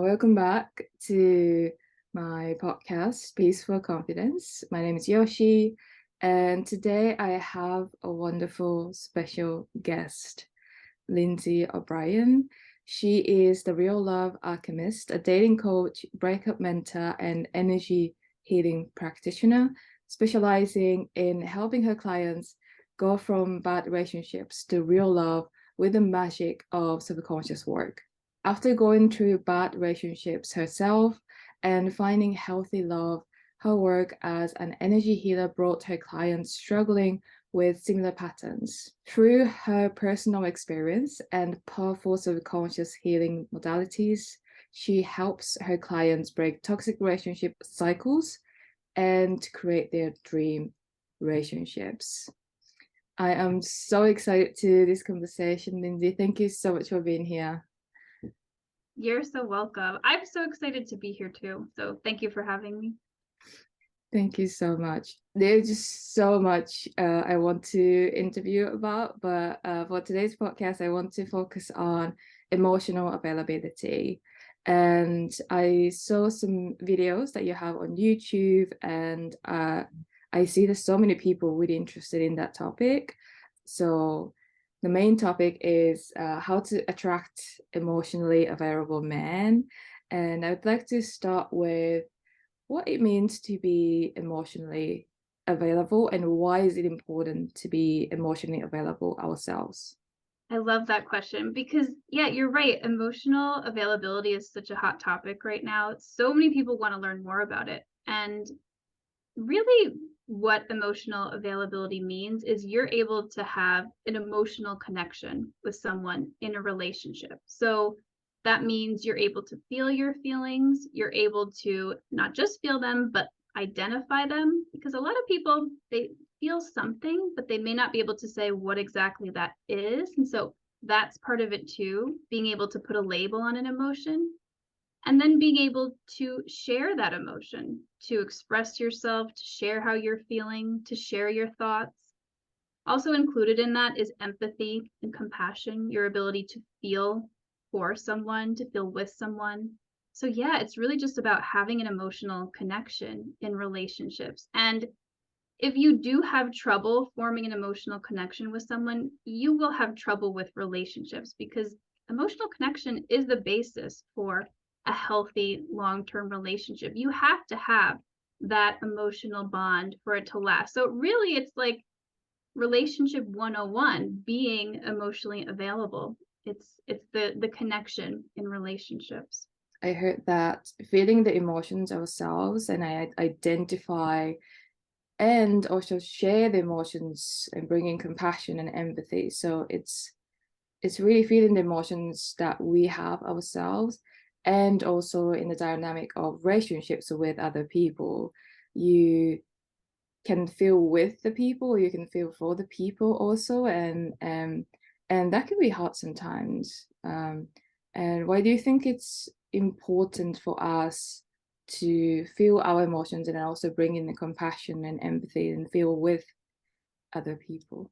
Welcome back to my podcast, Peaceful Confidence. My name is Yoshie, and today I have a wonderful special guest, Lindsay O'Brien. She is the Real Love Alchemist, a dating coach, breakup mentor, and energy healing practitioner, specializing in helping her clients go from bad relationships to real love with the magic of subconscious work. After going through bad relationships herself and finding healthy love, her work as an energy healer brought her clients struggling with similar patterns. Through her personal experience and powerful subconscious healing modalities, she helps her clients break toxic relationship cycles and create their dream relationships. I am so excited to this conversation, Lindsay. Thank you so much for being here. You're so welcome. I'm so excited to be here too. So thank you for having me. Thank you so much. There's just so much I want to interview about, but for today's podcast, I want to focus on emotional availability. And I saw some videos that you have on YouTube, and I see there's so many people really interested in that topic. So the main topic is how to attract emotionally available men. And I would like to start with what it means to be emotionally available and why is it important to be emotionally available ourselves? I love that question because, yeah, you're right. Emotional availability is such a hot topic right now. So many people want to learn more about it. And really, what emotional availability means is you're able to have an emotional connection with someone in a relationship. So that means you're able to feel your feelings, you're able to not just feel them, but identify them. Because a lot of people, they feel something, but they may not be able to say what exactly that is. And so that's part of it too, being able to put a label on an emotion. And then being able to share that emotion, to express yourself, to share how you're feeling, to share your thoughts. Also included in that is empathy and compassion, your ability to feel for someone, to feel with someone. So yeah, it's really just about having an emotional connection in relationships. And if you do have trouble forming an emotional connection with someone, you will have trouble with relationships because emotional connection is the basis for a healthy long-term relationship. You have to have that emotional bond for it to last. So really it's like relationship 101, being emotionally available. It's the connection in relationships. I heard that feeling the emotions ourselves and I identify and also share the emotions and bringing compassion and empathy. So it's really feeling the emotions that we have ourselves, and also in the dynamic of relationships with other people, you can feel with the people, you can feel for the people also, and that can be hard sometimes. And why do you think it's important for us to feel our emotions and also bring in the compassion and empathy and feel with other people?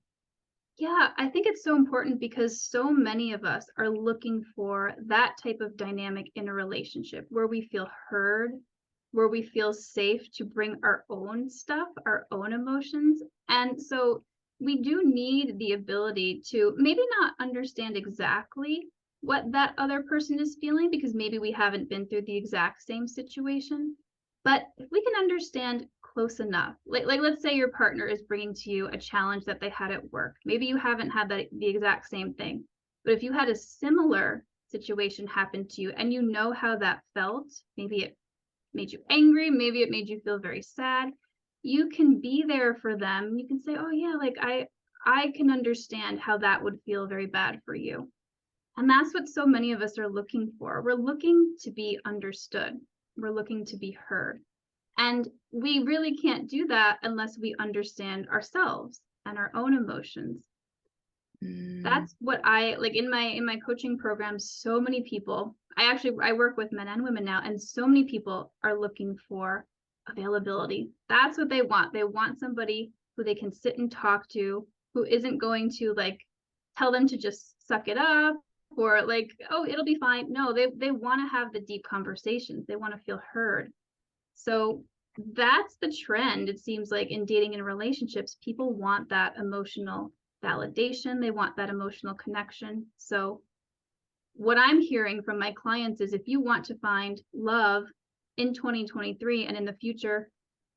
Yeah, I think it's so important because so many of us are looking for that type of dynamic in a relationship where we feel heard, where we feel safe to bring our own stuff, our own emotions. And so we do need the ability to maybe not understand exactly what that other person is feeling because maybe we haven't been through the exact same situation. But if we can understand close enough, like let's say your partner is bringing to you a challenge that they had at work. Maybe you haven't had the exact same thing, but if you had a similar situation happen to you and you know how that felt, maybe it made you angry, maybe it made you feel very sad, you can be there for them. You can say, oh yeah, like I can understand how that would feel very bad for you. And that's what so many of us are looking for. We're looking to be understood. We're looking to be heard. And we really can't do that unless we understand ourselves and our own emotions. That's what I like in my coaching programs. So many people, I work with men and women now, and so many people are looking for availability. That's what they want. They want somebody who they can sit and talk to, who isn't going to like tell them to just suck it up or like, oh, it'll be fine. No, they want to have the deep conversations. They want to feel heard. So that's the trend, it seems like, in dating and relationships. People want that emotional validation. They want that emotional connection. So what I'm hearing from my clients is, if you want to find love in 2023 and in the future,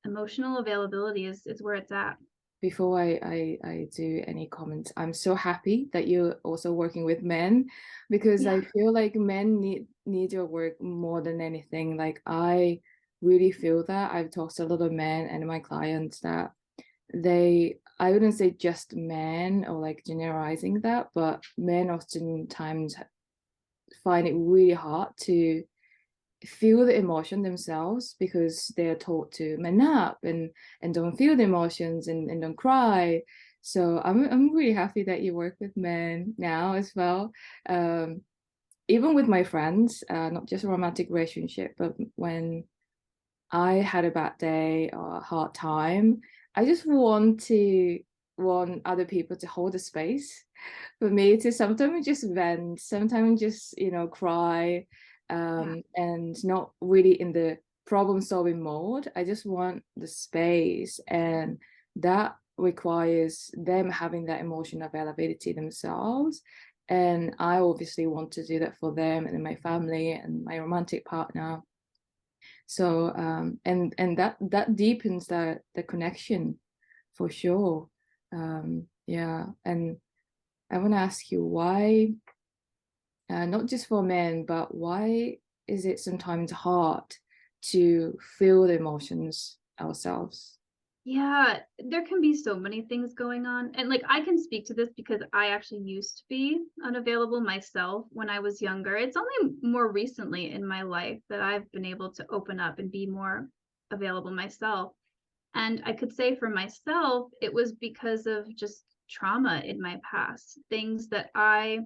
emotional availability is where it's at. Before I do any comments, I'm so happy that you're also working with men, because Yeah. I feel like men need your work more than anything. Like, I really feel that. I've talked to a lot of men and my clients that I wouldn't say just men or like generalizing that, but men oftentimes find it really hard to feel the emotion themselves, because they're taught to man up and don't feel the emotions and don't cry. So I'm really happy that you work with men now as well. Even with my friends, not just a romantic relationship, but when I had a bad day or a hard time, I just want other people to hold the space for me to sometimes just vent, sometimes just, cry, Yeah. and not really in the problem solving mode. I just want the space, and that requires them having that emotional availability themselves. And I obviously want to do that for them and my family and my romantic partner. So and that deepens the connection for sure. Yeah, and I want to ask you why, not just for men, but why is it sometimes hard to feel the emotions ourselves? Yeah, there can be so many things going on. And like, I can speak to this because I actually used to be unavailable myself when I was younger. It's only more recently in my life that I've been able to open up and be more available myself. And I could say for myself, it was because of just trauma in my past, things that I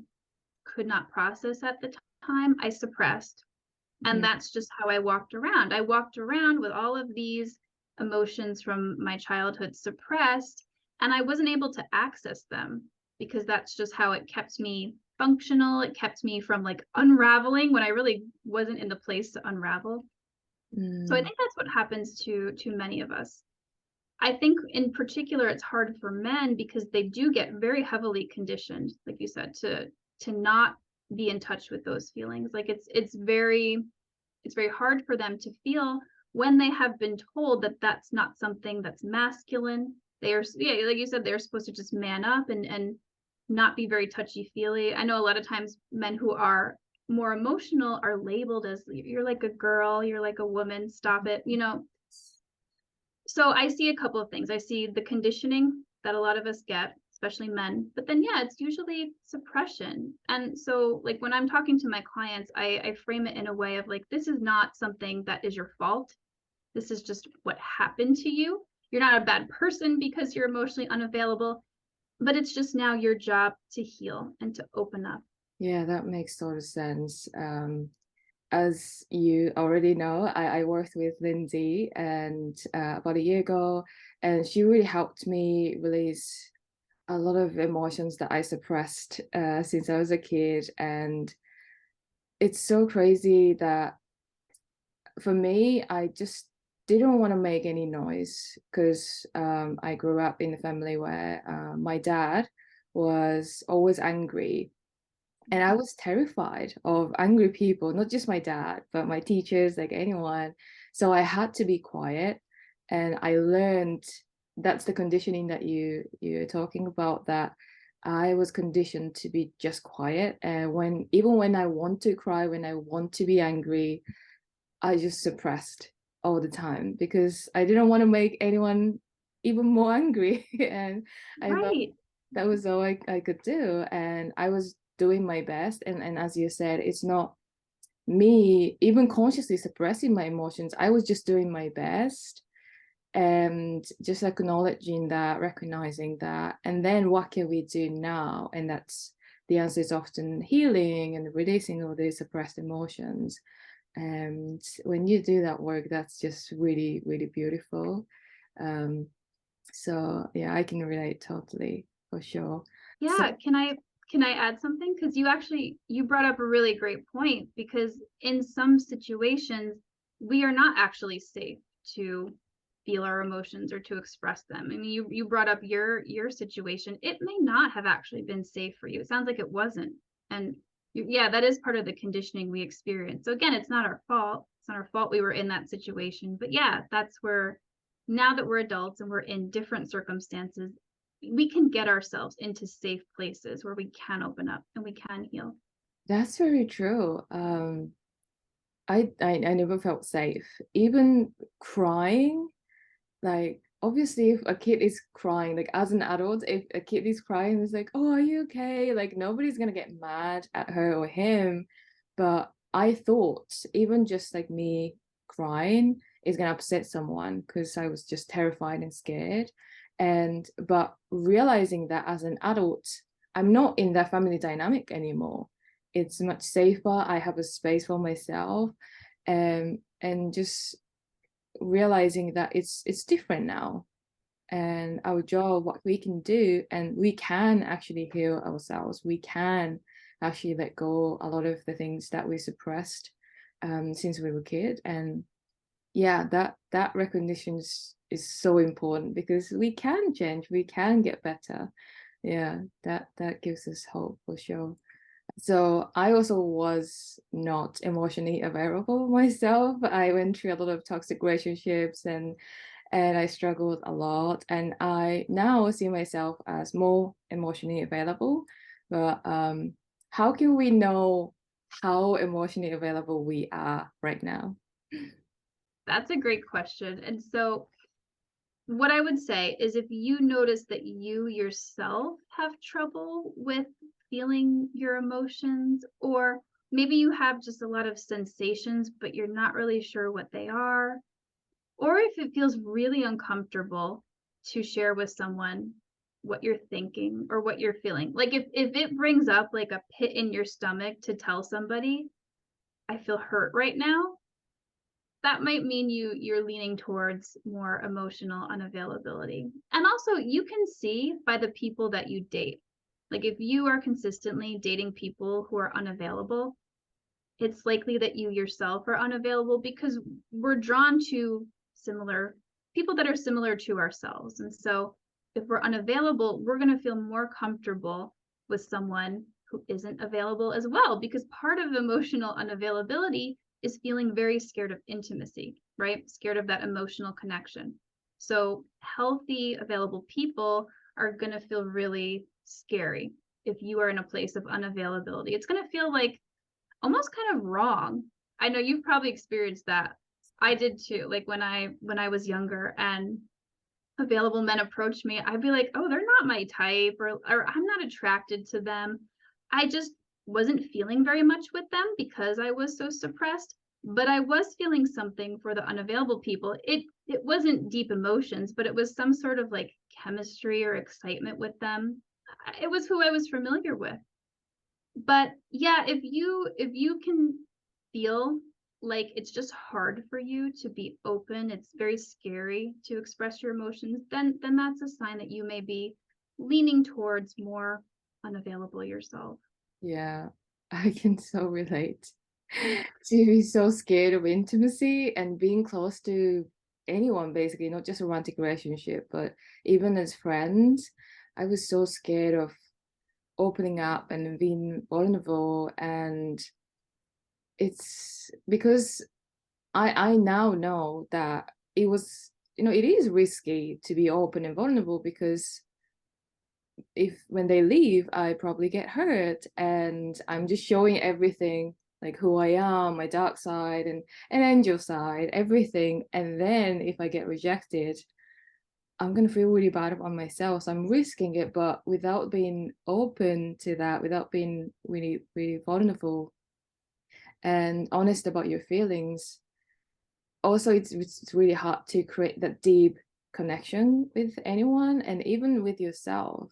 could not process at the time, I suppressed. And Mm, that's just how I walked around. I walked around with all of these emotions from my childhood suppressed, and I wasn't able to access them because that's just how it kept me functional. It kept me from like unraveling when I really wasn't in the place to unravel. So I mm, think that's what happens to many of us. I think in particular it's hard for men because they do get very heavily conditioned, like you said, to not be in touch with those feelings. Like it's very hard for them to feel when they have been told that that's not something that's masculine. They are, yeah, like you said, they're supposed to just man up and not be very touchy feely. I know a lot of times men who are more emotional are labeled as, you're like a girl, you're like a woman, stop it, so I see a couple of things. I see the conditioning that a lot of us get, especially men, but then, yeah, it's usually suppression. And so, like, when I'm talking to my clients, I frame it in a way of like, this is not something that is your fault. This is just what happened to you. You're not a bad person because you're emotionally unavailable, but it's just now your job to heal and to open up. yeah, that makes total sense. As you already know, I worked with Lindsay and about a year ago, and she really helped me release a lot of emotions that I suppressed since I was a kid. And it's so crazy that for me, I just didn't want to make any noise, because I grew up in a family where my dad was always angry. And I was terrified of angry people, not just my dad, but my teachers, like anyone. So I had to be quiet. And I learned that's the conditioning that you're talking about, that I was conditioned to be just quiet. And even when I want to cry, when I want to be angry, I just suppressed all the time, because I didn't want to make anyone even more angry. And I felt Right. that was all I could do. And I was doing my best. And as you said, it's not me even consciously suppressing my emotions. I was just doing my best and just acknowledging that, recognizing that. And then what can we do now? And that's the answer is often healing and releasing all these suppressed emotions. And when you do that work, that's just really, really beautiful. So yeah, I can relate totally, for sure. So Yeah. can I add something? Because you brought up a really great point, because in some situations we are not actually safe to feel our emotions or to express them. I mean, you brought up your situation. It may not have actually been safe for you. It sounds like it wasn't. And yeah, that is part of the conditioning we experience. So again, it's not our fault. It's not our fault we were in that situation. But yeah, that's where, now that we're adults and we're in different circumstances, we can get ourselves into safe places where we can open up and we can heal. That's very true. I never felt safe. Even crying, like obviously if a kid is crying, like as an adult, if a kid is crying, it's like, oh, are you okay? Like nobody's gonna get mad at her or him. But I thought even just like me crying is gonna upset someone because I was just terrified and scared. And but realizing that as an adult, I'm not in that family dynamic anymore. It's much safer. I have a space for myself. And just realizing that it's different now, and our job, what we can do, and we can actually heal ourselves. We can actually let go a lot of the things that we suppressed since we were kid. And yeah, that recognition is so important, because we can change, we can get better. Yeah, that gives us hope for sure. So I also was not emotionally available myself. I went through a lot of toxic relationships, and I struggled a lot. And I now see myself as more emotionally available. But how can we know how emotionally available we are right now? That's a great question. And so what I would say is, if you notice that you yourself have trouble with feeling your emotions, or maybe you have just a lot of sensations, but you're not really sure what they are, or if it feels really uncomfortable to share with someone what you're thinking or what you're feeling. Like if it brings up like a pit in your stomach to tell somebody, I feel hurt right now, that might mean you're leaning towards more emotional unavailability. And also, you can see by the people that you date. Like if you are consistently dating people who are unavailable, it's likely that you yourself are unavailable, because we're drawn to similar people that are similar to ourselves. And so if we're unavailable, we're going to feel more comfortable with someone who isn't available as well, because part of emotional unavailability is feeling very scared of intimacy, right? Scared of that emotional connection. So healthy, available people are going to feel really scary if you are in a place of unavailability. It's going to feel like almost kind of wrong. I know you've probably experienced that. I did too. Like when I was younger and available men approached me, I'd be like, oh, they're not my type, or I'm not attracted to them. I just wasn't feeling very much with them because I was so suppressed, but I was feeling something for the unavailable people. It wasn't deep emotions, but it was some sort of like chemistry or excitement with them. It was who I was familiar with. But yeah, if you can feel like it's just hard for you to be open, it's very scary to express your emotions, then that's a sign that you may be leaning towards more unavailable yourself. Yeah, I can so relate to be so scared of intimacy and being close to anyone, basically, not just a romantic relationship, but even as friends. I was so scared of opening up and being vulnerable. And it's because I now know that it was, it is risky to be open and vulnerable, because if when they leave, I probably get hurt, and I'm just showing everything, like who I am, my dark side and an angel side, everything. And then if I get rejected, I'm gonna feel really bad on myself. So I'm risking it, but without being open to that, without being really, really vulnerable and honest about your feelings. Also, it's really hard to create that deep connection with anyone, and even with yourself.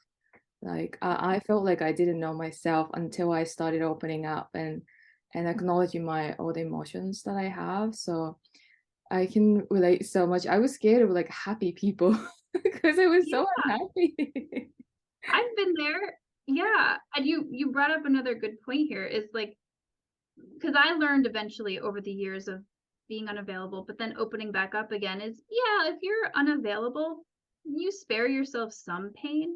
Like I felt like I didn't know myself until I started opening up and acknowledging my all the emotions that I have. So I can relate so much. I was scared of like happy people because I was so Yeah, unhappy. I've been there. Yeah, and you brought up another good point here is like, because I learned eventually over the years of being unavailable, but then opening back up again is, yeah, if you're unavailable, you spare yourself some pain,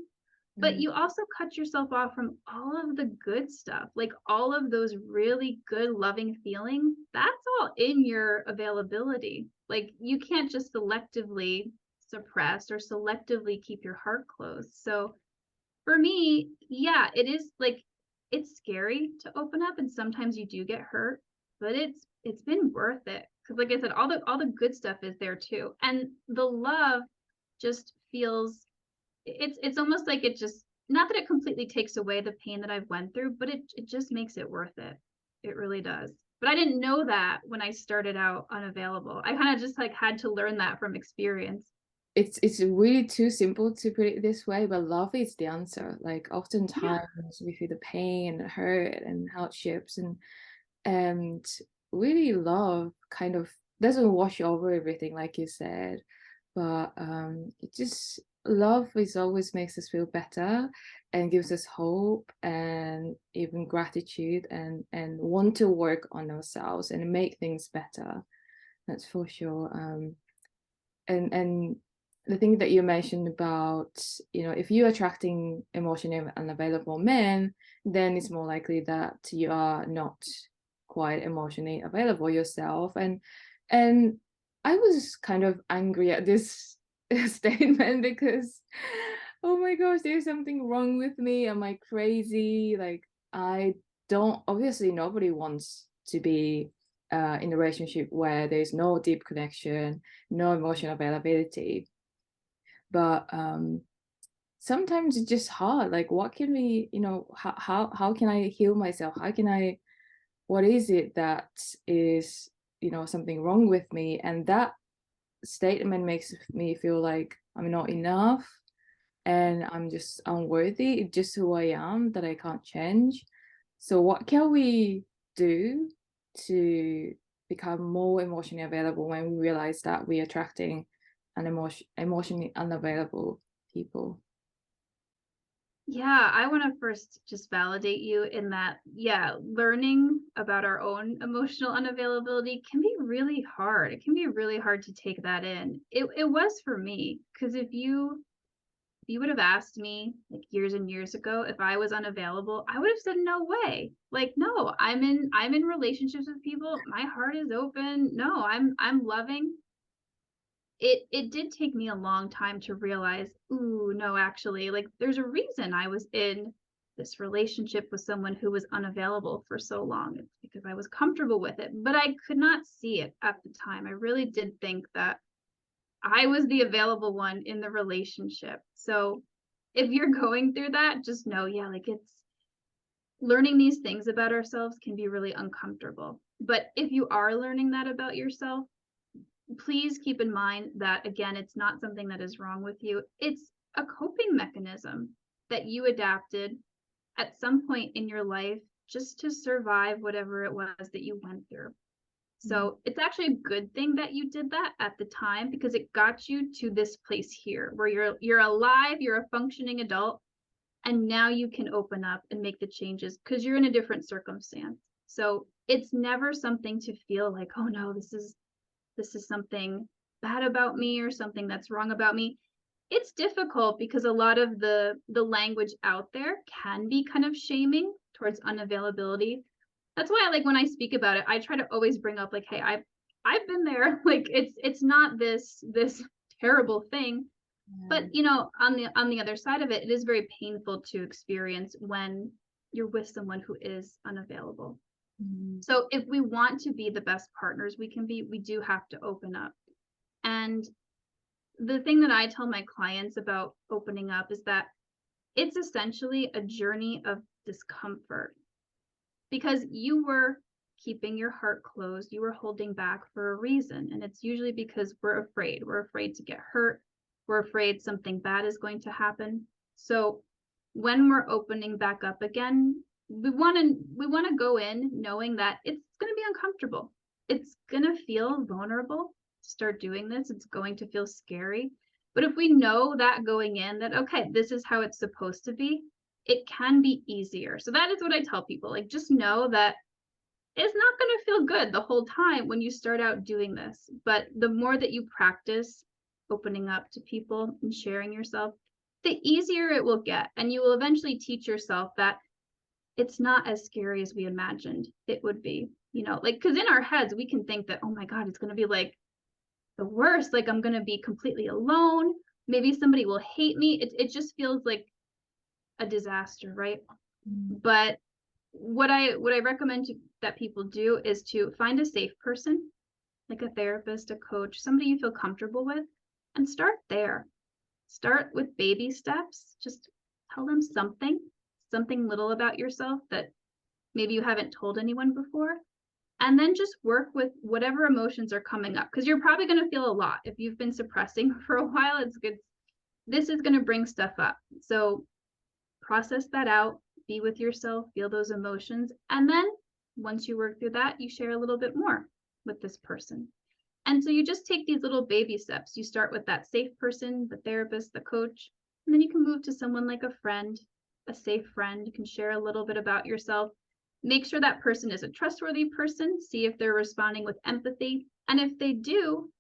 but Mm. you also cut yourself off from all of the good stuff, like all of those really good, loving feelings. That's all in your availability. Like you can't just selectively suppress or selectively keep your heart closed. So for me, yeah, it is like it's scary to open up and sometimes you do get hurt, but it's been worth it. Cause like I said, all the good stuff is there too. And the love just feels it's almost like it just not that it completely takes away the pain that I've went through, but it just makes it worth it. It really does. But I didn't know that when I started out unavailable. I kind of just like had to learn that from experience. It's really too simple to put it this way, but love is the answer. Like Yeah. oftentimes we feel the pain and hurt and hardships, and really love kind of doesn't wash over everything, like you said, but it just love is always makes us feel better and gives us hope and even gratitude and want to work on ourselves and make things better. That's for sure. And the thing that you mentioned about, if you're attracting emotionally unavailable men, then it's more likely that you are not quite emotionally available yourself. And I was kind of angry at this statement because, oh my gosh, there's something wrong with me. Am I crazy? Like, I don't, obviously nobody wants to be in a relationship where there's no deep connection, no emotional availability. But sometimes it's just hard. Like, what can we, how can I heal myself? How can I, what is it that is, something wrong with me? And that statement makes me feel like I'm not enough and I'm just unworthy. It's just who I am that I can't change. So what can we do to become more emotionally available when we realize that we're attracting an emotionally unavailable people? Yeah, I want to first just validate you in that, yeah, learning about our own emotional unavailability can be really hard. It can be really hard to take that in. It was for me, because if you would have asked me like years and years ago if I was unavailable, I would have said no way. Like, no, I'm in relationships with people. My heart is open. No, I'm loving. It did take me a long time to realize, ooh, no, actually, like there's a reason I was in this relationship with someone who was unavailable for so long. It's because I was comfortable with it, but I could not see it at the time. I really did think that I was the available one in the relationship. So if you're going through that, just know, yeah, like it's learning these things about ourselves can be really uncomfortable. But if you are learning that about yourself, please keep in mind that, again, it's not something that is wrong with you. It's a coping mechanism that you adapted at some point in your life just to survive whatever it was that you went through. So it's actually a good thing that you did that at the time because it got you to this place here where you're alive, you're a functioning adult, and now you can open up and make the changes because you're in a different circumstance. So it's never something to feel like, oh no, this is something bad about me or something that's wrong about me. It's difficult because a lot of the language out there can be kind of shaming towards unavailability. That's why I like when I speak about it, I try to always bring up like, hey, I've been there. Like it's not this terrible thing. But on the other side of it, it is very painful to experience when you're with someone who is unavailable. Mm-hmm. So if we want to be the best partners we can be, we do have to open up. And the thing that I tell my clients about opening up is that it's essentially a journey of discomfort because you were keeping your heart closed, you were holding back for a reason. And it's usually because we're afraid. We're afraid to get hurt. We're afraid something bad is going to happen. So when we're opening back up again, we want to go in knowing that it's going to be uncomfortable. It's going to feel vulnerable to start doing this. It's going to feel scary. But if we know that going in that, okay, this is how it's supposed to be, it can be easier. So that is what I tell people. Like, just know that it's not going to feel good the whole time when you start out doing this. But the more that you practice opening up to people and sharing yourself, the easier it will get. And you will eventually teach yourself that it's not as scary as we imagined it would be. Like, because in our heads, we can think that, oh my God, it's going to be like the worst. Like, I'm going to be completely alone. Maybe somebody will hate me. It just feels like a disaster, right? But what I recommend that people do is to find a safe person, like a therapist, a coach, somebody you feel comfortable with, and start there. Start with baby steps. Just tell them something little about yourself that maybe you haven't told anyone before. And then just work with whatever emotions are coming up, because you're probably going to feel a lot. If you've been suppressing for a while, it's good. This is going to bring stuff up. So process that out, be with yourself, feel those emotions. And then once you work through that, you share a little bit more with this person. And so you just take these little baby steps. You start with that safe person, the therapist, the coach, and then you can move to someone like a friend, a safe friend. You can share a little bit about yourself. Make sure that person is a trustworthy person. See if they're responding with empathy. And if they do,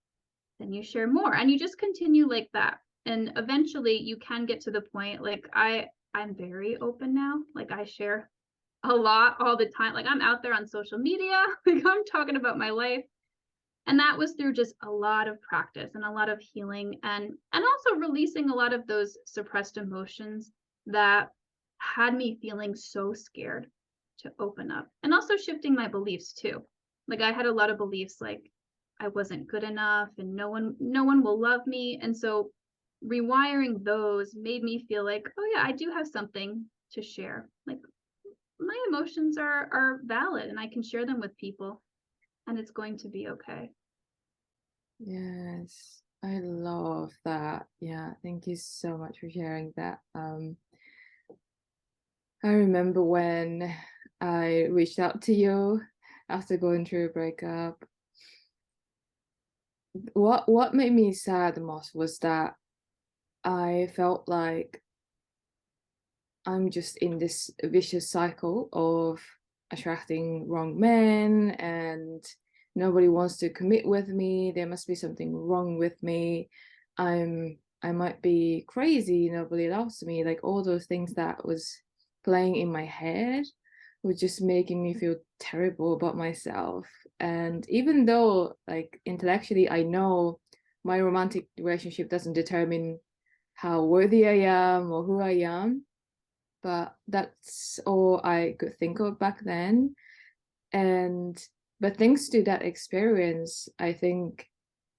then you share more. And you just continue like that. And eventually you can get to the point, like I'm very open now. Like, I share a lot all the time. Like, I'm out there on social media. Like, I'm talking about my life. And that was through just a lot of practice and a lot of healing, and also releasing a lot of those suppressed emotions that had me feeling so scared to open up, and also shifting my beliefs too. Like, I had a lot of beliefs like I wasn't good enough and no one will love me. And so rewiring those made me feel like, oh yeah, I do have something to share. Like, my emotions are valid and I can share them with people, and it's going to be okay. Yes, I love that. Yeah, thank you so much for sharing that. I remember when I reached out to you after going through a breakup. What made me sad the most was that I felt like I'm just in this vicious cycle of attracting wrong men, and nobody wants to commit with me. There must be something wrong with me. I might be crazy. Nobody loves me. Like, all those things that was playing in my head were just making me feel terrible about myself. And even though, like, intellectually I know my romantic relationship doesn't determine how worthy I am or who I am, but that's all I could think of back then. But thanks to that experience, I think,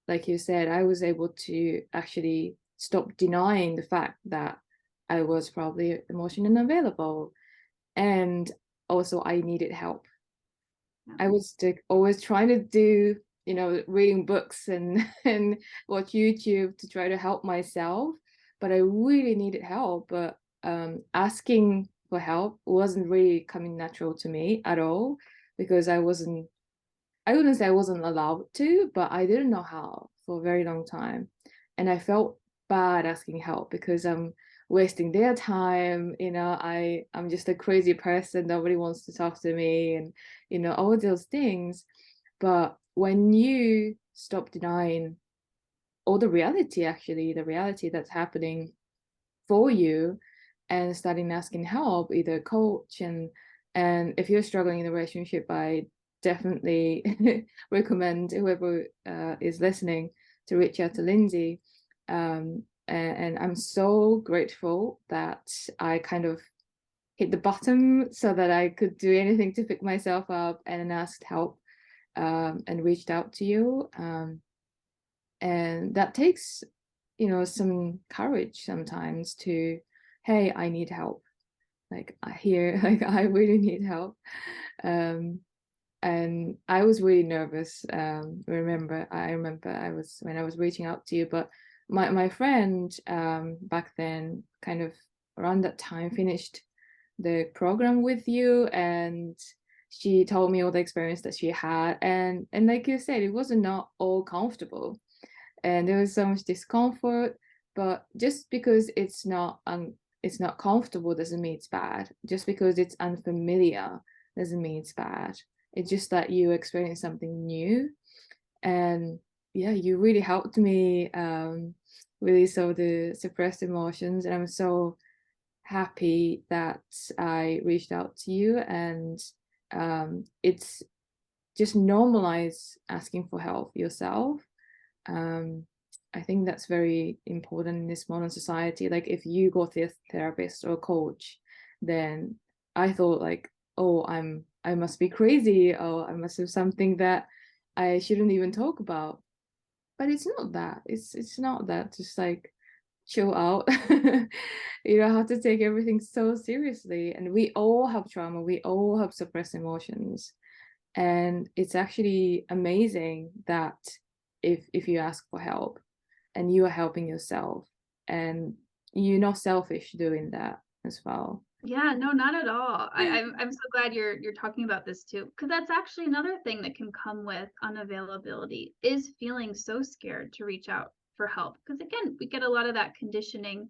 like you said, I was able to actually stop denying the fact that I was probably emotionally unavailable, and also I needed help. I was always trying to do, reading books and and watch YouTube to try to help myself, but I really needed help. But asking for help wasn't really coming natural to me at all, because I wouldn't say I wasn't allowed to, but I didn't know how for a very long time. And I felt bad asking help because I'm wasting their time. I'm just a crazy person. Nobody wants to talk to me, and, all those things. But when you stop denying all the reality, actually, the reality that's happening for you, and starting asking help, either a coach, and if you're struggling in a relationship, I definitely recommend whoever is listening to reach out to Lindsay. And I'm so grateful that I kind of hit the bottom so that I could do anything to pick myself up, and asked help, and reached out to you. And that takes, some courage sometimes to, hey, I need help. Like, I really need help. And I was really nervous. I remember when I was reaching out to you, but my friend back then, kind of around that time, finished the program with you, and she told me all the experience that she had, and like you said, it wasn't not all comfortable, and there was so much discomfort. But just because it's not it's not comfortable doesn't mean it's bad. Just because it's unfamiliar doesn't mean it's bad. It's just that you experience something new. And yeah, you really helped me release all the suppressed emotions. And I'm so happy that I reached out to you. And it's just normalize asking for help yourself. I think that's very important in this modern society. Like if you go to a therapist or a coach, then I thought like, oh, I must be crazy, or I must have something that I shouldn't even talk about. But it's not that. It's not that. Just like chill out. You don't have to take everything so seriously. And we all have trauma. We all have suppressed emotions. And it's actually amazing that if you ask for help and you are helping yourself, and you're not selfish doing that as well. Yeah, no, not at all. I'm so glad you're talking about this too, because that's actually another thing that can come with unavailability is feeling so scared to reach out for help. Because again, we get a lot of that conditioning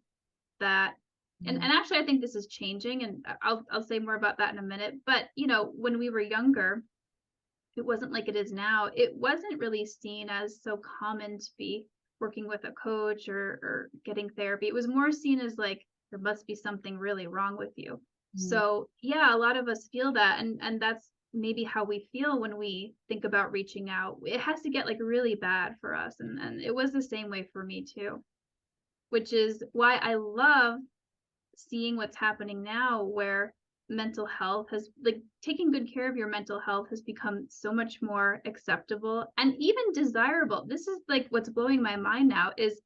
that, and actually I think this is changing, and I'll say more about that in a minute. But you know, when we were younger, it wasn't like it is now. It wasn't really seen as so common to be working with a coach or getting therapy. It was more seen as like there must be something really wrong with you. So yeah, a lot of us feel that, and that's maybe how we feel when we think about reaching out. It has to get like really bad for us, and it was the same way for me too, which is why I love seeing what's happening now, where mental health has, like, taking good care of your mental health has become so much more acceptable and even desirable. This is like what's blowing my mind now is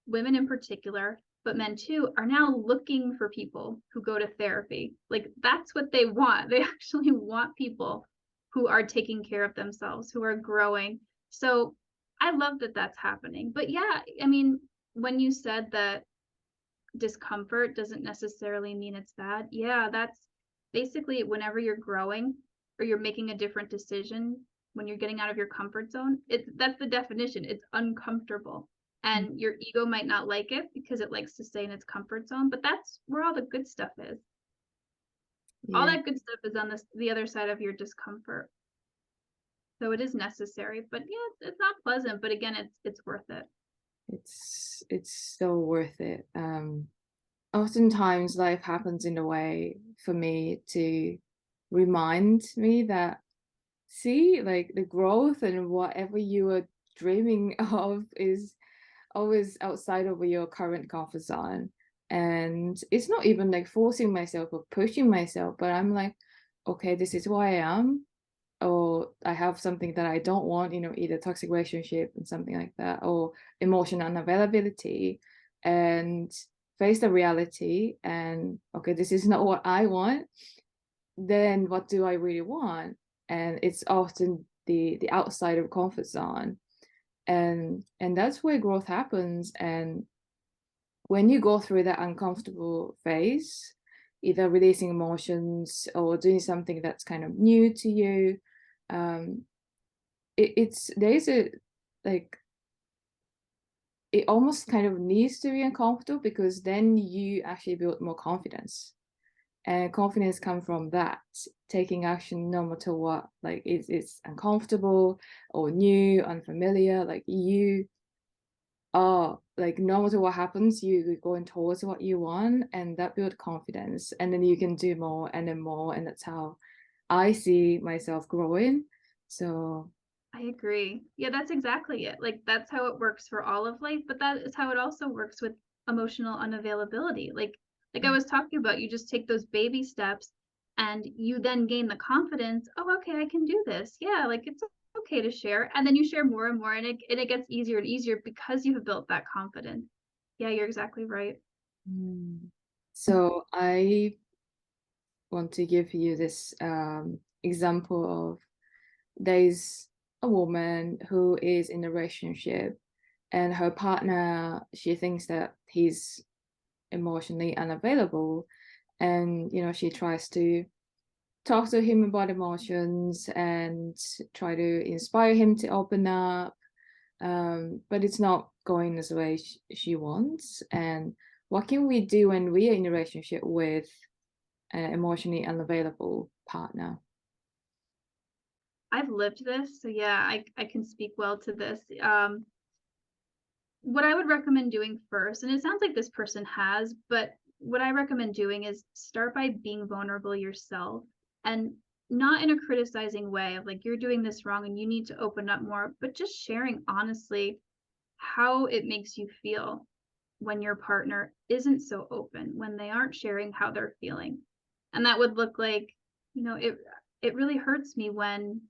women in particular, but men too, are now looking for people who go to therapy. Like that's what they want. They actually want people who are taking care of themselves, who are growing. So I love that that's happening. But yeah, I mean, when you said that discomfort doesn't necessarily mean it's bad. Yeah, that's basically whenever you're growing or you're making a different decision, when you're getting out of your comfort zone, that's the definition. It's uncomfortable. And your ego might not like it because it likes to stay in its comfort zone, but that's where all the good stuff is. All that good stuff is on the other side of your discomfort. So it is necessary, but yeah, it's not pleasant, but again, it's worth it. It's so worth it. Oftentimes life happens in a way for me to remind me that, see, like the growth and whatever you are dreaming of is always outside of your current comfort zone. And it's not even like forcing myself or pushing myself, but I'm like, okay, this is who I am, or I have something that I don't want, either toxic relationship and something like that, or emotional unavailability, and face the reality and, okay, this is not what I want. Then what do I really want? And it's often the outside of comfort zone. And that's where growth happens. And when you go through that uncomfortable phase, either releasing emotions or doing something that's kind of new to you, there's a, like, it almost kind of needs to be uncomfortable, because then you actually build more confidence, and confidence comes from that, taking action no matter what. Like it's uncomfortable or new, unfamiliar, like you are, like, no matter what happens, you're going towards what you want, and that builds confidence, and then you can do more and then more. And that's how I see myself growing. So I agree. Yeah, that's exactly it. Like that's how it works for all of life, but that is how it also works with emotional unavailability. Like I was talking about, you just take those baby steps and you then gain the confidence, oh, okay, I can do this. Yeah, like it's okay to share. And then you share more and more, and it gets easier and easier because you have built that confidence. Yeah, you're exactly right. so I want to give you this example of, there's a woman who is in a relationship, and her partner, she thinks that he's emotionally unavailable, and she tries to talk to him about emotions and try to inspire him to open up, but it's not going as the way she wants. And what can we do when we are in a relationship with an emotionally unavailable partner? I've lived this, so yeah, I can speak well to this. What I would recommend doing first, and it sounds like this person has, but what I recommend doing is start by being vulnerable yourself, and not in a criticizing way of like, you're doing this wrong and you need to open up more, but just sharing honestly how it makes you feel when your partner isn't so open, when they aren't sharing how they're feeling. And that would look like, it really hurts me when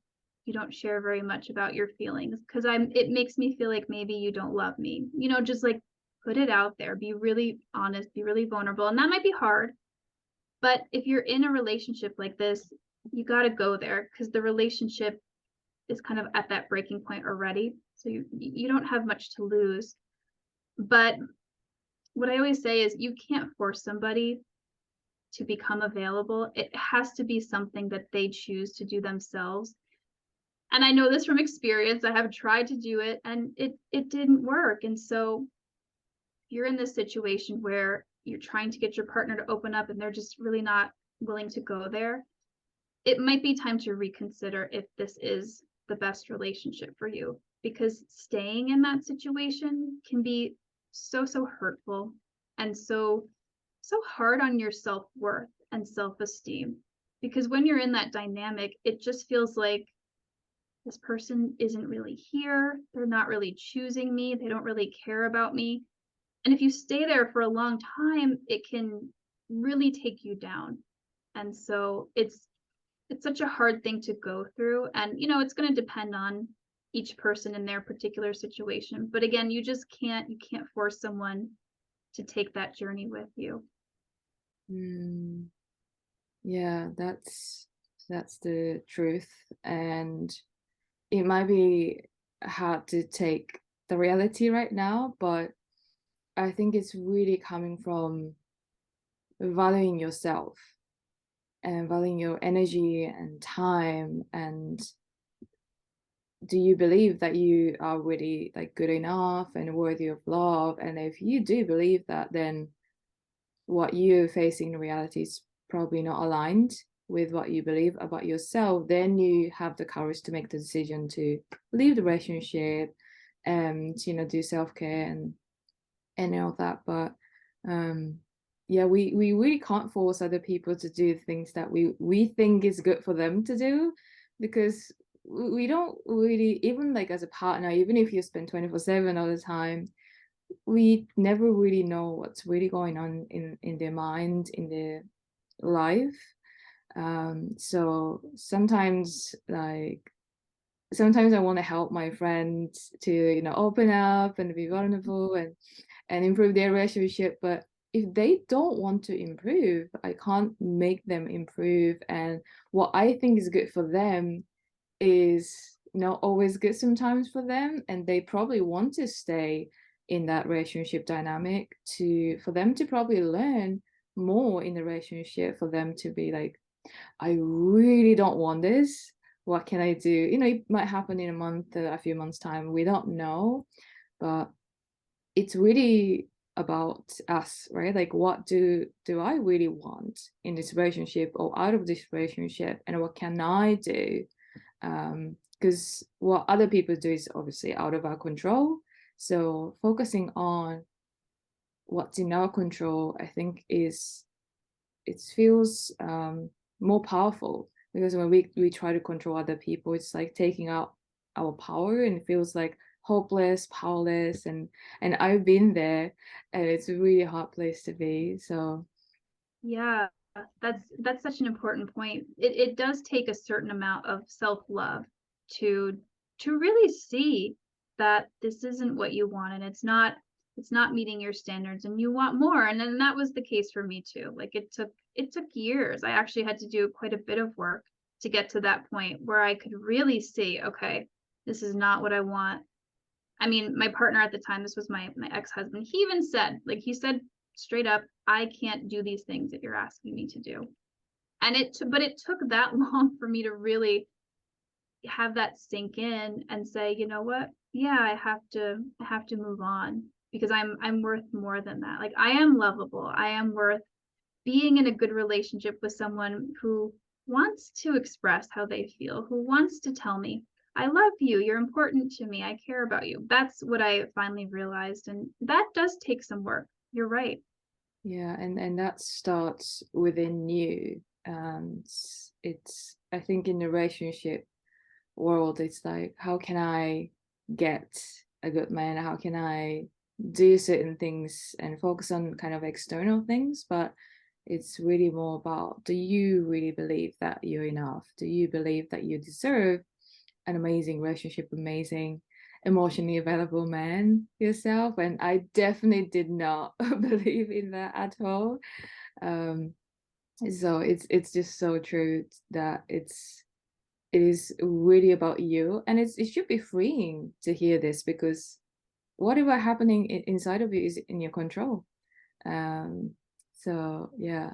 you don't share very much about your feelings, because it makes me feel like maybe you don't love me. Just like put it out there, be really honest, be really vulnerable. And that might be hard, but if you're in a relationship like this, you got to go there, because the relationship is kind of at that breaking point already. So you don't have much to lose. But what I always say is you can't force somebody to become available. It has to be something that they choose to do themselves. And I know this from experience. I have tried to do it and it didn't work. And so you're in this situation where you're trying to get your partner to open up and they're just really not willing to go there. It might be time to reconsider if this is the best relationship for you, because staying in that situation can be so hurtful and so hard on your self-worth and self-esteem. Because when you're in that dynamic, it just feels like this person isn't really here, they're not really choosing me, they don't really care about me. And if you stay there for a long time, it can really take you down. And so it's such a hard thing to go through, and it's going to depend on each person in their particular situation. But again, you can't force someone to take that journey with you. Yeah, that's the truth. And it might be hard to take the reality right now, but I think it's really coming from valuing yourself and valuing your energy and time. And do you believe that you are really like good enough and worthy of love? And if you do believe that, then what you're facing in reality is probably not aligned with what you believe about yourself. Then you have the courage to make the decision to leave the relationship and do self-care and all that. But yeah, we really can't force other people to do things that we think is good for them to do, because we don't really, even like as a partner, even if you spend 24/7 all the time, we never really know what's really going on in their mind, in their life. So sometimes I want to help my friends to open up and be vulnerable and improve their relationship, but if they don't want to improve, I can't make them improve. And what I think is good for them is not always good sometimes for them, and they probably want to stay in that relationship dynamic for them to probably learn more in the relationship, for them to be like, I really don't want this, what can I do? It might happen in a few months time, we don't know. But it's really about us, right? Like, what do I really want in this relationship or out of this relationship, and what can I do? Because what other people do is obviously out of our control. So focusing on what's in our control, I think it feels more powerful, because when we try to control other people, it's like taking out our power, and it feels like hopeless, powerless, and I've been there, and it's a really hard place to be. So Yeah, that's such an important point. It does take a certain amount of self-love to really see that this isn't what you want, and it's not meeting your standards and you want more. And then that was the case for me too. Like it took years. I actually had to do quite a bit of work to get to that point where I could really see, okay, this is not what I want. I mean, my partner at the time, this was my ex-husband, he even said, like, he said straight up, I can't do these things that you're asking me to do. And but it took that long for me to really have that sink in and say, you know what? Yeah, I have to move on, because I'm worth more than that. Like, I am lovable. I am worth being in a good relationship with someone who wants to express how they feel, who wants to tell me, I love you, you're important to me, I care about you. That's what I finally realized. And that does take some work. You're right. Yeah, and that starts within you. And it's I think in the relationship world, it's like, how can I get a good man? How can I do certain things and focus on kind of external things? But it's really more about, do you really believe that you're enough? Do you believe that you deserve an amazing relationship, amazing emotionally available man yourself? And I definitely did not believe in that at all. um so it's just so true that it is really about you, and it should be freeing to hear this, because whatever happening inside of you is in your control. um so yeah,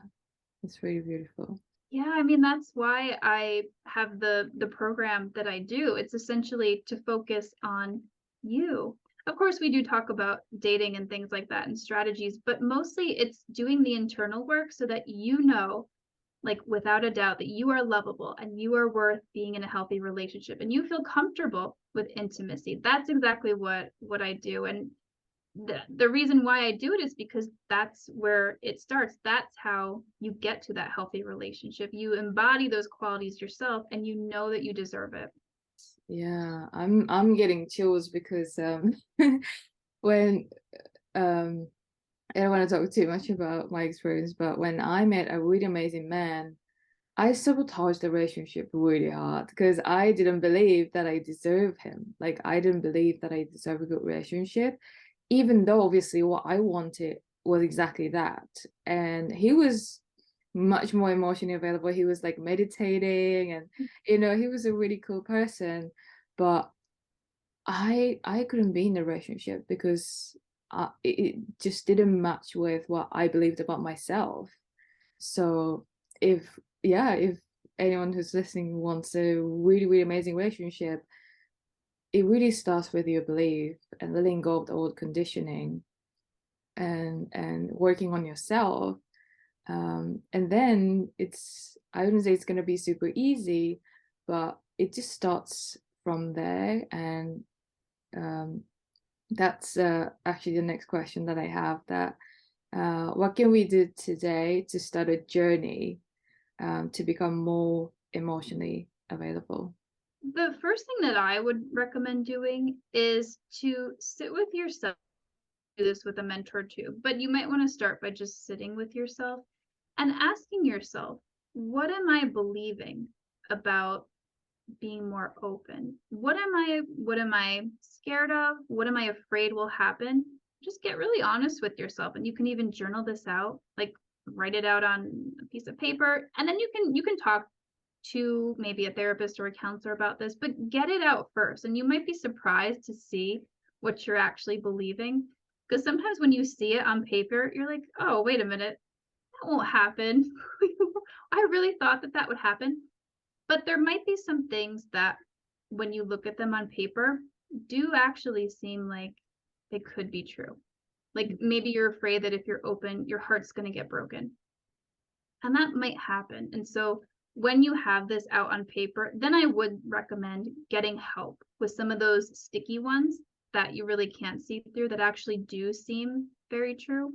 it's really beautiful. Yeah, I mean, that's why I have the program that I do. It's essentially to focus on you. Of course, we do talk about dating and things like that and strategies, but mostly it's doing the internal work so that you know, like without a doubt, that you are lovable and you are worth being in a healthy relationship and you feel comfortable with intimacy. That's exactly what I do. And the reason why I do it is because that's where it starts. That's how you get to that healthy relationship. You embody those qualities yourself and you know that you deserve it. Yeah, I'm getting chills because when I don't want to talk too much about my experience, but when I met a really amazing man, I sabotaged the relationship really hard because I didn't believe that I deserve him. Like, I didn't believe that I deserve a good relationship, even though obviously what I wanted was exactly that. And he was much more emotionally available. He was like meditating, and he was a really cool person. But I couldn't be in a relationship because it just didn't match with what I believed about myself. So if anyone who's listening wants a really, really amazing relationship, it really starts with your belief and letting go of the old conditioning, and working on yourself. And then I wouldn't say it's going to be super easy, but it just starts from there. And that's actually the next question that I have, that what can we do today to start a journey to become more emotionally available? The first thing that I would recommend doing is to sit with yourself. Do this with a mentor too, but you might want to start by just sitting with yourself and asking yourself, what am I believing about being more open? What am I scared of? What am I afraid will happen? Just get really honest with yourself, and you can even journal this out, like write it out on a piece of paper, and then you can talk to maybe a therapist or a counselor about this, but get it out first. And you might be surprised to see what you're actually believing, because sometimes when you see it on paper, you're like, oh, wait a minute, that won't happen. I really thought that would happen. But there might be some things that, when you look at them on paper, do actually seem like they could be true. Like, maybe you're afraid that if you're open, your heart's going to get broken. And that might happen. And so when you have this out on paper, then I would recommend getting help with some of those sticky ones that you really can't see through, that actually do seem very true.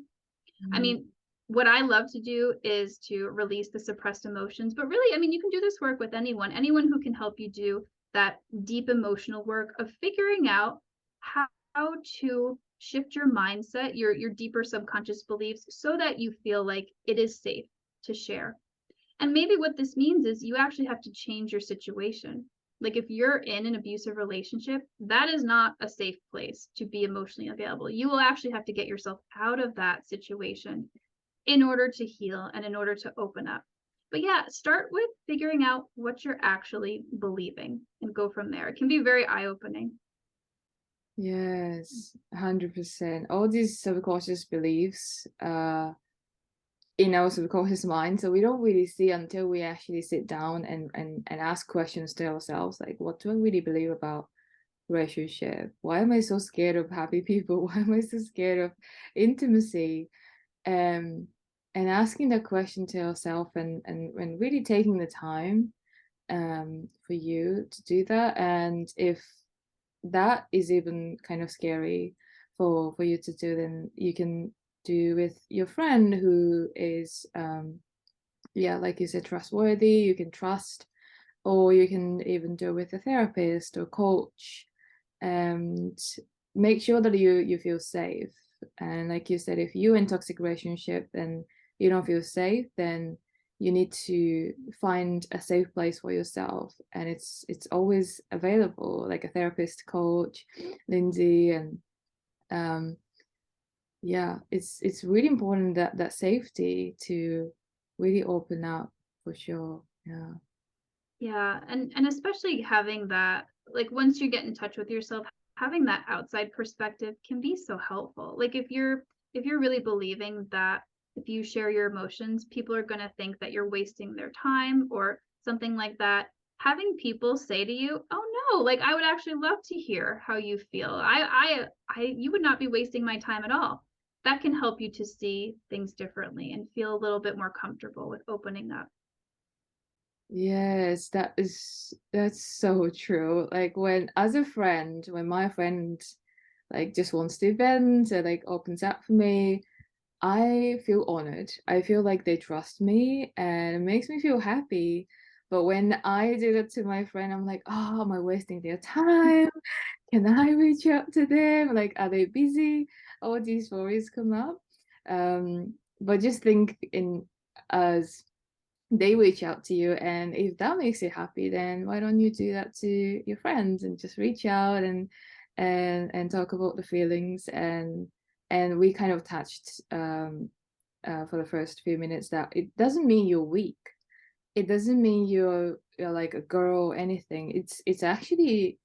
I mean, what I love to do is to release the suppressed emotions, but really, I mean, you can do this work with anyone who can help you do that deep emotional work of figuring out how to shift your mindset, your deeper subconscious beliefs, so that you feel like it is safe to share. And maybe what this means is you actually have to change your situation. Like, if you're in an abusive relationship, that is not a safe place to be emotionally available. You will actually have to get yourself out of that situation in order to heal and in order to open up. But yeah, start with figuring out what you're actually believing and go from there. It can be very eye-opening. Yes, 100%. All these subconscious beliefs in our subconscious mind, so we don't really see until we actually sit down and ask questions to ourselves, like, what do I really believe about relationship? Why am I so scared of happy people? Why am I so scared of intimacy? Um, and asking that question to yourself, and really taking the time for you to do that. And if that is even kind of scary for you to do, then you can do with your friend who is yeah, like you said, trustworthy, you can trust, or you can even do it with a therapist or coach, and make sure that you feel safe. And like you said, if you're in toxic relationship and you don't feel safe, then you need to find a safe place for yourself, and it's always available, like a therapist, coach, Lindsay. And um yeah, it's really important, that safety to really open up, for sure. Yeah. Yeah, and especially having that, like, once you get in touch with yourself, having that outside perspective can be so helpful. Like, if you're really believing that if you share your emotions, people are going to think that you're wasting their time or something like that, having people say to you, "Oh no, like I would actually love to hear how you feel. You would not be wasting my time at all." That can help you to see things differently and feel a little bit more comfortable with opening up. Yes, that's so true. Like, when as a friend, when my friend like just wants to vent or like opens up for me, I feel honored. I feel like they trust me, and it makes me feel happy. But when I do that to my friend, I'm like, oh, am I wasting their time? Can I reach out to them? Like, are they busy? All these worries come up. But just think, in as they reach out to you, and if that makes you happy, then why don't you do that to your friends, and just reach out and talk about the feelings. And we kind of touched for the first few minutes that it doesn't mean you're weak, it doesn't mean you're like a girl or anything. It's actually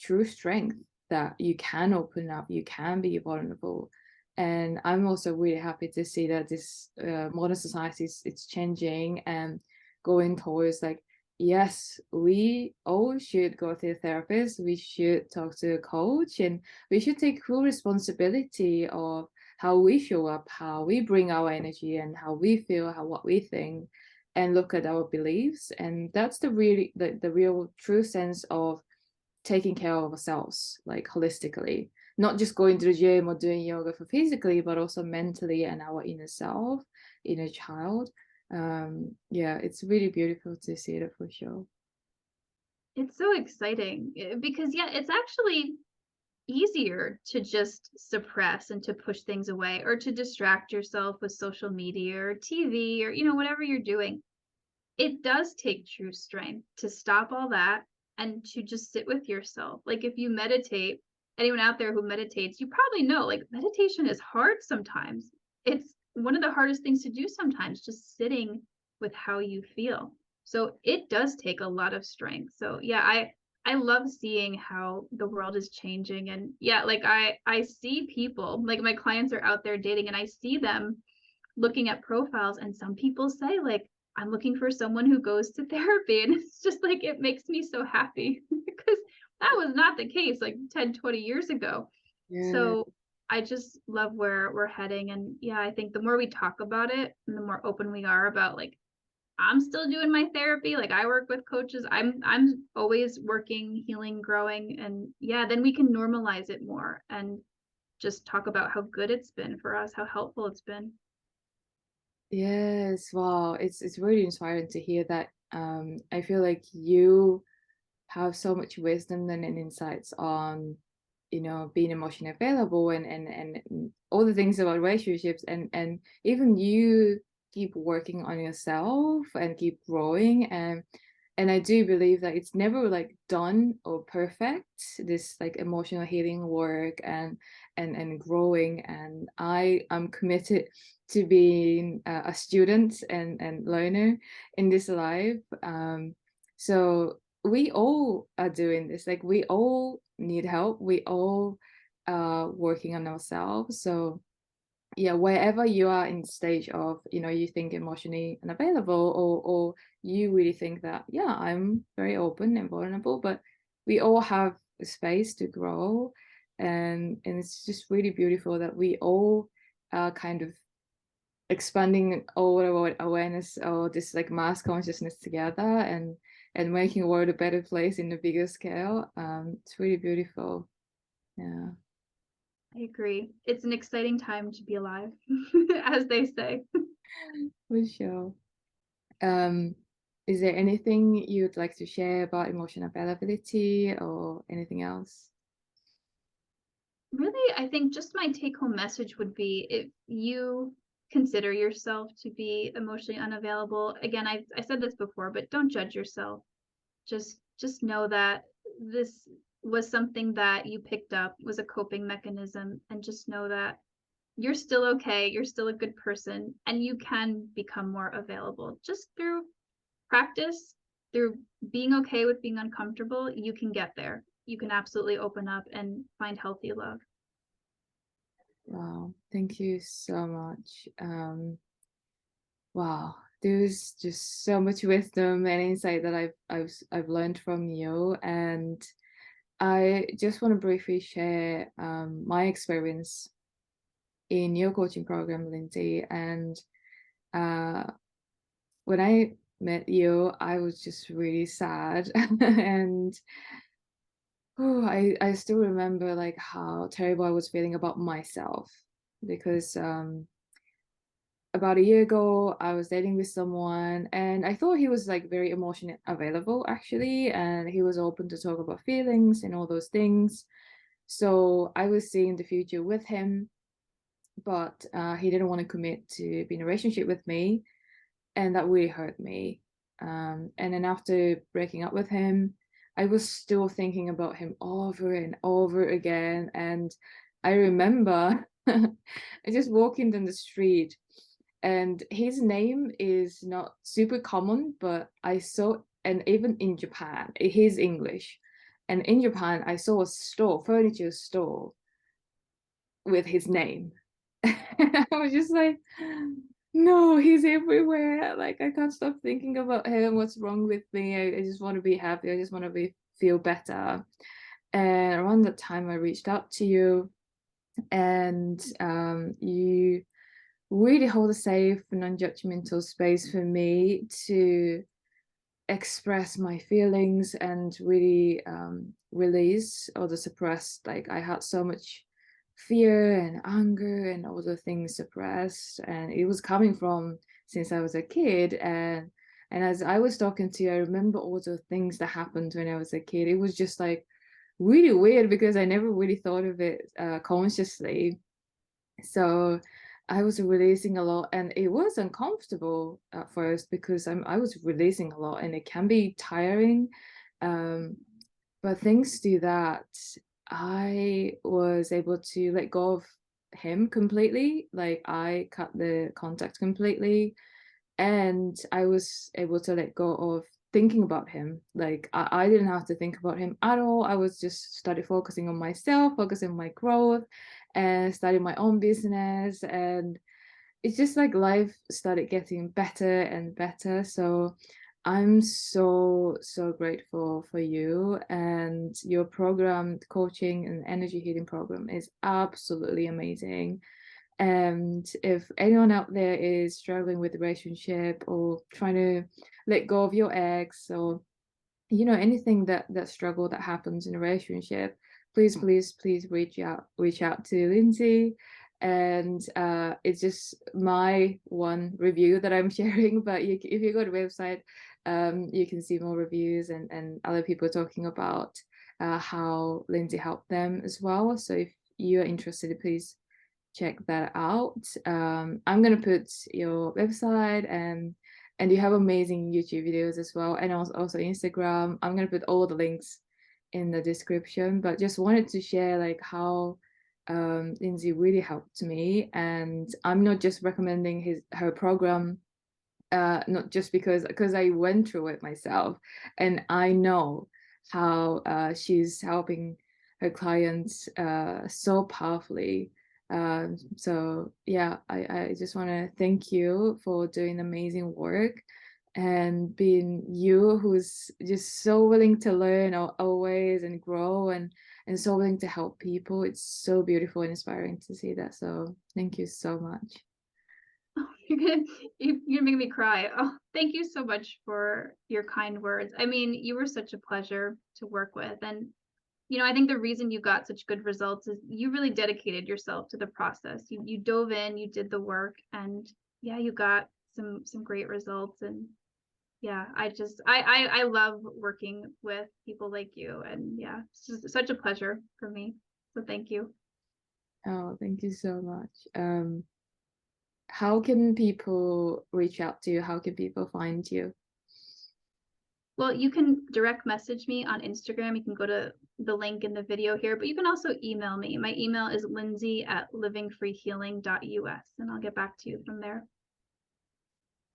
true strength, that you can open up, you can be vulnerable. And I'm also really happy to see that this modern society is, it's changing and going towards like, yes, we all should go to a therapist, we should talk to a coach, and we should take full responsibility of how we show up, how we bring our energy, and how we feel, how what we think, and look at our beliefs. And that's the real true sense of taking care of ourselves, like holistically, not just going to the gym or doing yoga for physically, but also mentally, and our inner self, inner child. Yeah, it's really beautiful to see that, for sure. It's so exciting because, yeah, it's actually easier to just suppress and to push things away or to distract yourself with social media or TV or, whatever you're doing. It does take true strength to stop all that and to just sit with yourself. Like, if you meditate, anyone out there who meditates, you probably know, like, meditation is hard sometimes. It's one of the hardest things to do sometimes, just sitting with how you feel. So it does take a lot of strength. So yeah, I love seeing how the world is changing. And yeah, like I see people, like my clients are out there dating, and I see them looking at profiles, and some people say, like, I'm looking for someone who goes to therapy, and it's just like it makes me so happy because that was not the case like 10, 20 years ago. Yeah. So I just love where we're heading. And yeah, I think the more we talk about it and the more open we are about, like, I'm still doing my therapy, like I work with coaches, I'm always working, healing, growing, and yeah, then we can normalize it more and just talk about how good it's been for us, how helpful it's been. Yes, wow, it's really inspiring to hear that. I feel like you have so much wisdom and insights on, being emotionally available, and all the things about relationships, and even you keep working on yourself and keep growing. And I do believe that it's never like done or perfect, this like emotional healing work and growing. And I'm committed to being a student and learner in this life. So we all are doing this, like we all need help, we all are working on ourselves. So yeah, wherever you are in the stage of, you think emotionally unavailable, or you really think that, yeah, I'm very open and vulnerable, but we all have space to grow. And it's just really beautiful that we all are kind of expanding all our awareness or this like mass consciousness together, and making the world a better place in a bigger scale. It's really beautiful. Yeah. I agree. It's an exciting time to be alive, as they say. For sure. Um, is there anything you'd like to share about emotional availability or anything else? Really, I think just my take-home message would be, if you consider yourself to be emotionally unavailable, again, I said this before, but don't judge yourself. Just know that this was something that you picked up, was a coping mechanism, and just know that you're still okay, you're still a good person, and you can become more available just through practice, through being okay with being uncomfortable. You can get there. You can absolutely open up and find healthy love. Wow, thank you so much. Wow, there's just so much wisdom and insight that I've learned from you, and I just want to briefly share my experience in your coaching program, Lindsay. And when I met you, I was just really sad, and oh, I still remember like how terrible I was feeling about myself, because about a year ago I was dating with someone, and I thought he was like very emotionally available actually, and he was open to talk about feelings and all those things. So I was seeing the future with him, but he didn't want to commit to be in a relationship with me, and that really hurt me. And then after breaking up with him, I was still thinking about him over and over again. And I remember I just walking down the street, and his name is not super common, but I saw, and even in Japan, he's English. And in Japan, I saw a store, furniture store, with his name. I was just like, no, he's everywhere. Like, I can't stop thinking about him. What's wrong with me? I just want to be happy. I just want to feel better. And around that time, I reached out to you, and you really hold a safe, non-judgmental space for me to express my feelings and really release all the suppressed. Like, I had so much fear and anger and all the things suppressed, and it was coming from since I was a kid. And as I was talking to you, I remember all the things that happened when I was a kid. It was just like really weird because I never really thought of it consciously. So I was releasing a lot, and it was uncomfortable at first because I was releasing a lot, and it can be tiring. Um, but thanks to that, I was able to let go of him completely. Like, I cut the contact completely, and I was able to let go of thinking about him. Like, I didn't have to think about him at all. I was just started focusing on myself, focusing on my growth, and starting my own business. And it's just like life started getting better and better. So I'm so grateful for you, and your program, coaching and energy healing program, is absolutely amazing. And if anyone out there is struggling with a relationship or trying to let go of your ex, or anything that struggle that happens in a relationship, please reach out to Lindsay. And it's just my one review that I'm sharing, but if you go to the website, you can see more reviews and other people talking about how Lindsay helped them as well. So if you're interested, please check that out. I'm gonna put your website, and you have amazing YouTube videos as well, and also Instagram. I'm gonna put all the links in the description, but just wanted to share like how Lindsay really helped me. And I'm not just recommending her program, not just because I went through it myself, and I know how she's helping her clients so powerfully. So yeah, I just want to thank you for doing amazing work. and being you, who's just so willing to learn always and grow, and so willing to help people. It's so beautiful and inspiring to see that. So thank you so much. Oh, you're making me cry. Oh, thank you so much for your kind words. I mean, you were such a pleasure to work with. And, I think the reason you got such good results is you really dedicated yourself to the process. You dove in, you did the work, and yeah, you got some great results. And yeah, I love working with people like you. And yeah, it's just such a pleasure for me. So thank you. Oh, thank you so much. How can people reach out to you? How can people find you? Well, you can direct message me on Instagram. You can go to the link in the video here, but you can also email me. My email is lindsey@livingfreehealing.us, and I'll get back to you from there.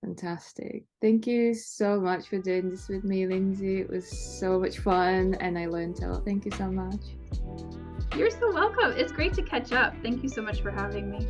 Fantastic. Thank you so much for doing this with me, Lindsay. It was so much fun and I learned a lot. Thank you so much. You're so welcome. It's great to catch up. Thank you so much for having me.